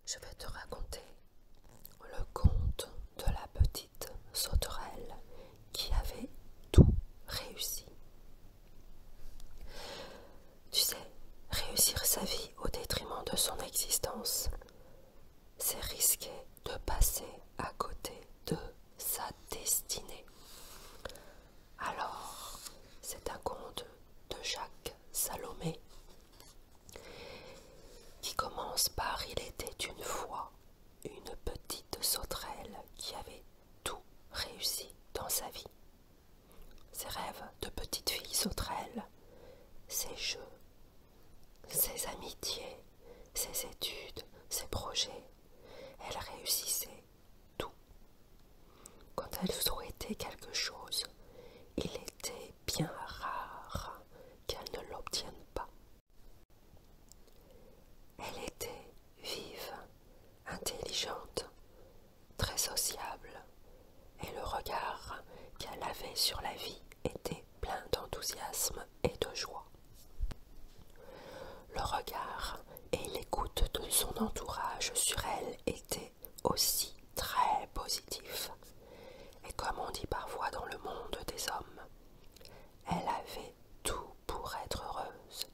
Je vais te raconter le conte de la petite sauterelle qui avait tout réussi. Tu sais, réussir sa vie au détriment de son existence, c'est risquer de passer à côté de sa destinée. Alors, c'est un conte de Jacques Salomé qui commence par « Il était une fois une petite sauterelle qui avait tout réussi dans sa vie. Ses rêves de petite fille sauterelle, ses jeux, ses amitiés, ses études, ses projets, elle réussissait tout. Quand elle souhaitait quelque chose, il était bien rare qu'elle ne l'obtienne pas. Elle était vive, intelligente, très sociable, et le regard qu'elle avait sur la vie était plein d'enthousiasme et de joie. Le regard et l'écoute de son entourage sur elle étaient aussi très positifs. Et comme on dit parfois dans le monde des hommes, elle avait tout pour être heureuse.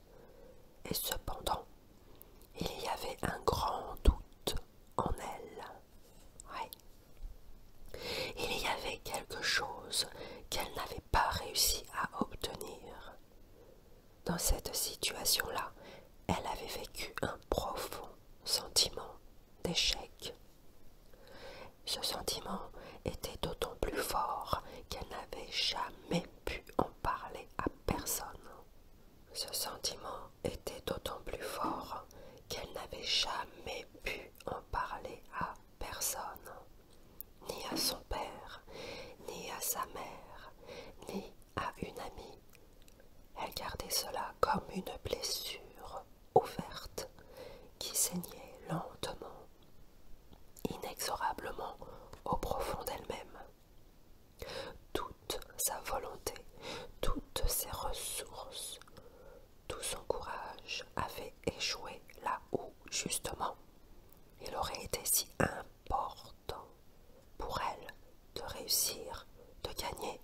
Et cependant, il y avait un grand doute en elle. Ouais. Il y avait quelque chose qu'elle n'avait pas réussi à obtenir. Dans cette situation-là, elle avait vécu un profond sentiment d'échec. Ce sentiment était d'autant plus fort qu'elle n'avait jamais pu en parler à personne. Ce sentiment était d'autant plus fort qu'elle n'avait jamais pu en parler à personne, ni à son père, ni à sa mère, ni à une amie. Elle gardait cela comme une blessure ouverte qui saignait lentement, inexorablement au profond d'elle-même. Toute sa volonté, toutes ses ressources, tout son courage avait échoué là où, justement, il aurait été si important pour elle de réussir, de gagner,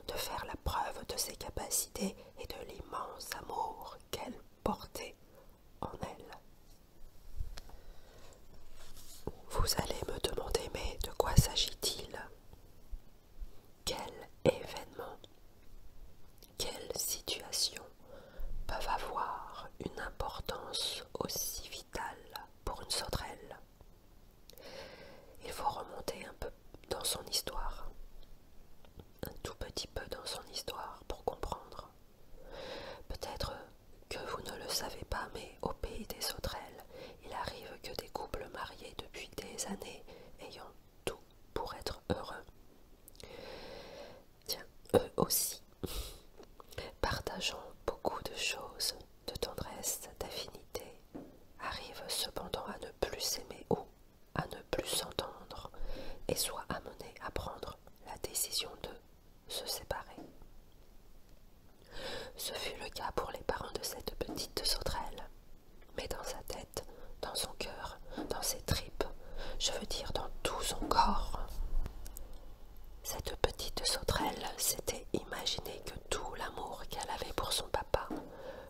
de faire la preuve de ses capacités et de l'immense amour qu'elle portait en elle. Vous allez me demander, mais de quoi s'agit-il? Quel événement, quelle situation peuvent avoir une importance aussi vitale pour une sauterelle? Il faut remonter un peu dans son histoire, un tout petit peu dans son histoire pour comprendre. Peut-être que vous ne le savez pas, mais au pays des sauterelles, il arrive que des couples mariés depuis des années ayant tout pour être heureux, tiens, eux aussi, partageant beaucoup de choses, de tendresse, d'affinité, arrivent cependant à ne plus s'aimer ou à ne plus s'entendre et soient amenés à prendre la décision de se séparer. Ce fut le cas pour les parents de cette petite sauterelle. Mais dans sa tête, dans son cœur, dans ses tripes, je veux dire dans tout son corps, cette petite sauterelle s'était imaginé que tout l'amour qu'elle avait pour son papa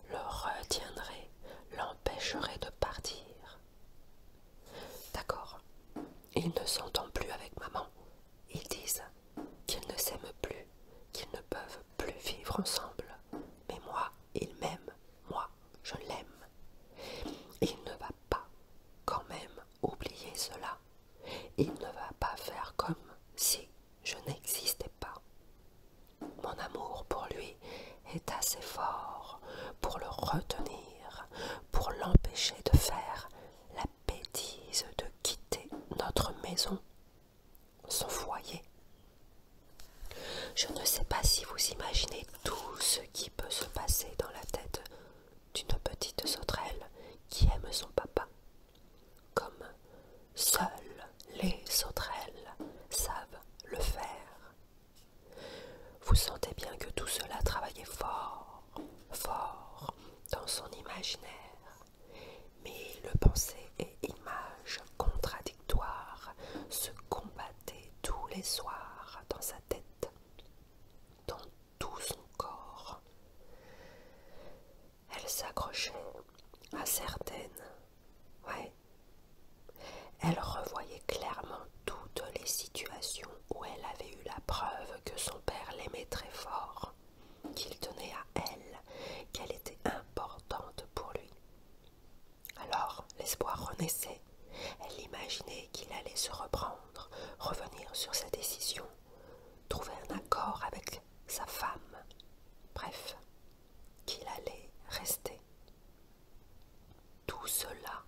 le retiendrait, l'empêcherait de partir. D'accord, ils ne s'entendent plus avec maman. Ils disent qu'ils ne s'aiment plus, qu'ils ne peuvent plus vivre ensemble. Mais moi, il m'aime, moi, je l'aime. Il ne va pas quand même oublier cela. Il ne va pas faire comme si je n'existais pas. Mon amour pour lui est assez fort pour le retenir, pour l'empêcher de faire la bêtise de quitter notre maison, son foyer. Je ne sais pas si vous imaginez tout ce qui peut se passer dans la tête d'une petite sauterelle qui aime son papa, comme seules les sauterelles savent le faire. Vous sentez bien que tout cela travaillait fort, fort dans son imaginaire. Mille pensées et images pressoir dans sa tête, dans tout son corps. Elle s'accrochait à certaines, ouais. Elle revoyait clairement toutes les situations où elle avait eu la preuve que son père l'aimait très fort, qu'il tenait à elle, qu'elle était importante pour lui. Alors l'espoir renaissait. Elle imaginait qu'il allait se reprendre, revenir sur sa décision, trouver un accord avec sa femme. Bref, qu'il allait rester. Tout cela,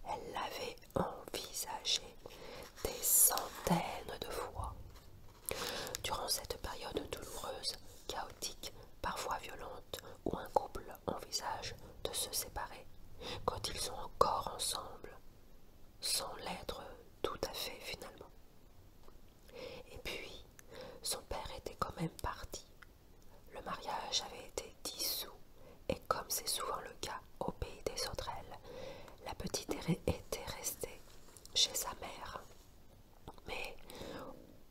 elle l'avait envisagé des centaines de fois. Durant cette période douloureuse, chaotique, parfois violente, où un couple envisage de se séparer, quand ils sont encore ensemble, sans l'être tout à fait finalement. Et puis, son père était quand même parti. Le mariage avait été dissous, et comme c'est souvent le cas au pays des sauterelles, la petite était restée chez sa mère. Mais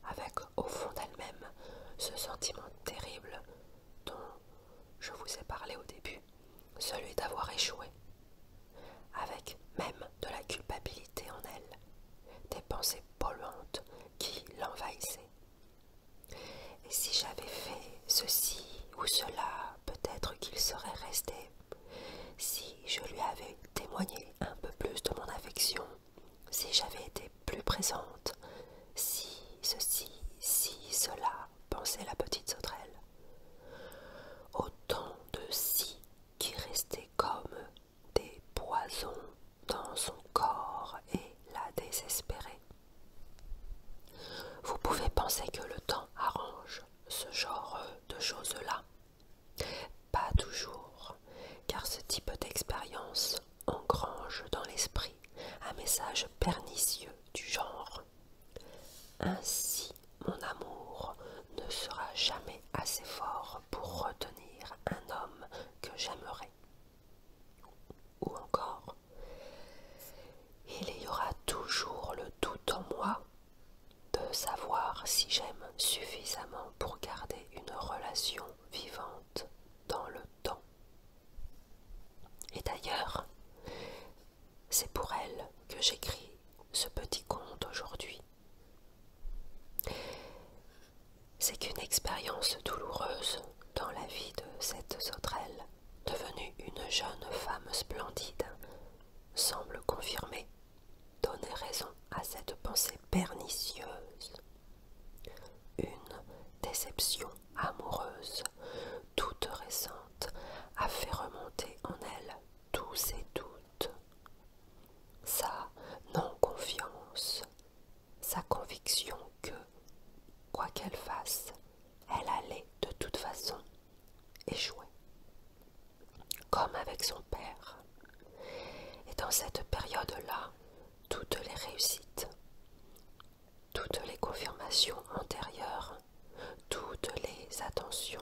avec au fond d'elle-même ce sentiment terrible dont je vous ai parlé au début, celui d'avoir échoué, avec même de la culpabilité en elle, des pensées polluantes qui l'envahissaient. Et si j'avais fait ceci ou cela, peut-être qu'il serait resté. Si je lui avais témoigné un peu plus de mon affection, si j'avais été plus présente, si ceci, si cela, pensait la petite sauterelle. Autant de si qui restaient comme des poisons dans son corps et la désespéraient. Vous pouvez penser que le temps arrange ce genre de choses-là. Pas toujours, car ce type d'expérience engrange dans l'esprit un message pernicieux du genre « Ainsi, mon amour ne sera jamais assez fort pour retenir un homme que j'aimerais. » Ou encore « Il y aura toujours le doute en moi de savoir si j'aime suffisamment pour garder une relation vivante dans le temps. » Et d'ailleurs, c'est pour elle que j'écris ce petit conte aujourd'hui. C'est qu'une expérience douloureuse dans la vie de cette sauterelle, devenue une jeune femme splendide, semble confirmer, donner raison à cette pensée pernicieuse. Une déception amoureuse, toute récente, a fait remonter en elle tous ses doutes, sa non-confiance, sa conviction que, quoi qu'elle fasse, elle allait de toute façon échouer, comme avec son père. Et dans cette période-là, toutes les réussites, toutes les confirmations antérieures, toutes les attentions,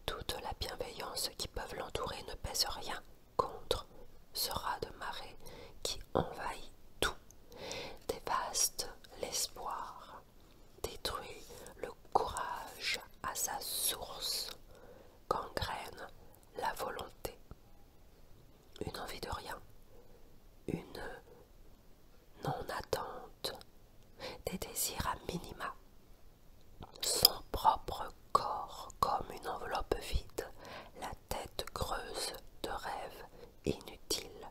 toute la bienveillance qui peuvent l'entourer ne pèsent rien contre ce raz de marée qui envahit tout, dévaste l'espoir, détruit le courage à sa source, gangrène la volonté, une envie de rien, une non-attente, des désirs à minima, son propre corps comme une enveloppe vide, la tête creuse de rêves inutiles.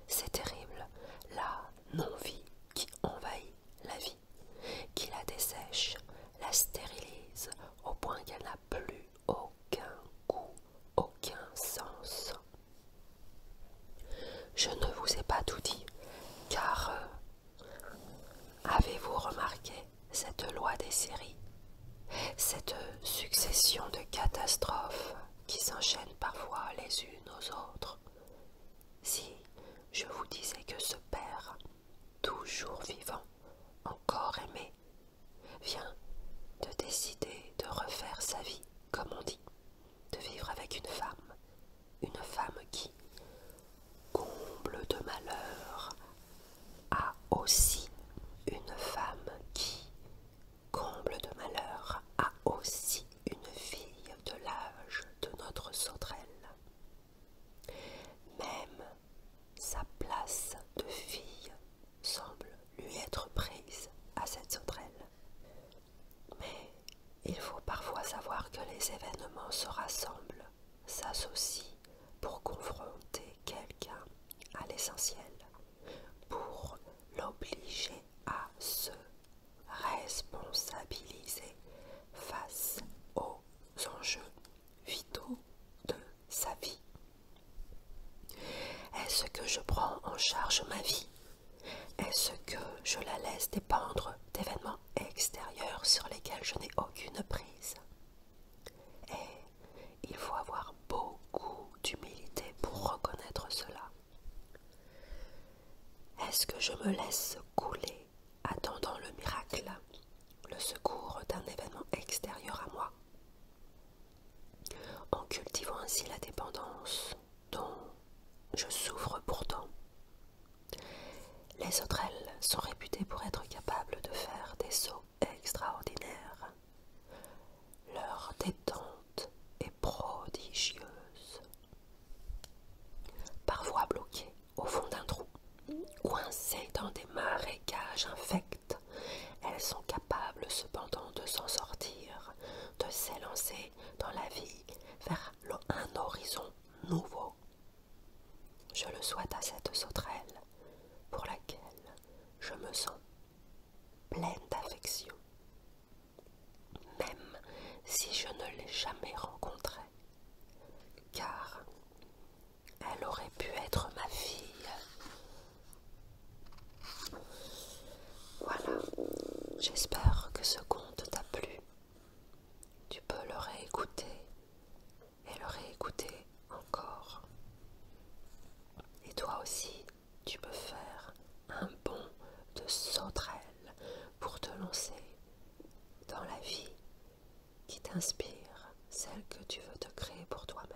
C'est terrible, la non-vie qui envahit la vie, qui la dessèche, la stérilise au point qu'elle n'a plus aucun goût, aucun sens. Je ne vous ai pas tout dit, car avez-vous remarqué cette loi des séries, cette succession de catastrophes qui s'enchaînent parfois les unes aux autres? Si je vous disais que ce père, toujours vivant, encore aimé, vient de décider de refaire sa vie, comme on dit, de vivre avec une femme qui, comble de malheur, a aussi une femme qui essentiel pour l'obliger à se responsabiliser face aux enjeux vitaux de sa vie. Est-ce que je prends en charge ma vie? Est-ce que je la laisse dépendre d'événements extérieurs sur lesquels je n'ai aucune prise? Et il faut avoir beaucoup d'humilité pour reconnaître cela. Est-ce que je me laisse couler, attendant le miracle, le secours d'un événement extérieur à moi, en cultivant ainsi la dépendance dont je souffre pourtant? Les sauterelles sont réputées pour être capables de faire des sauts extraordinaires. Leur détente est prodigieuse. Parfois bloquées au fond d'un trou, coincées dans des marécages infects, elles sont capables cependant de s'en sortir, de s'élancer dans la vie vers un horizon nouveau. Je le souhaite à cette sauterelle pour laquelle je me sens pleine d'affection, même si je ne l'ai jamais rencontrée, car elle aurait pu être ma fille. Voilà, j'espère que ce conte t'a plu. Tu peux le réécouter et le réécouter encore. Et toi aussi, tu peux faire un bond de sauterelle pour te lancer dans la vie qui t'inspire, celle que tu veux te créer pour toi-même.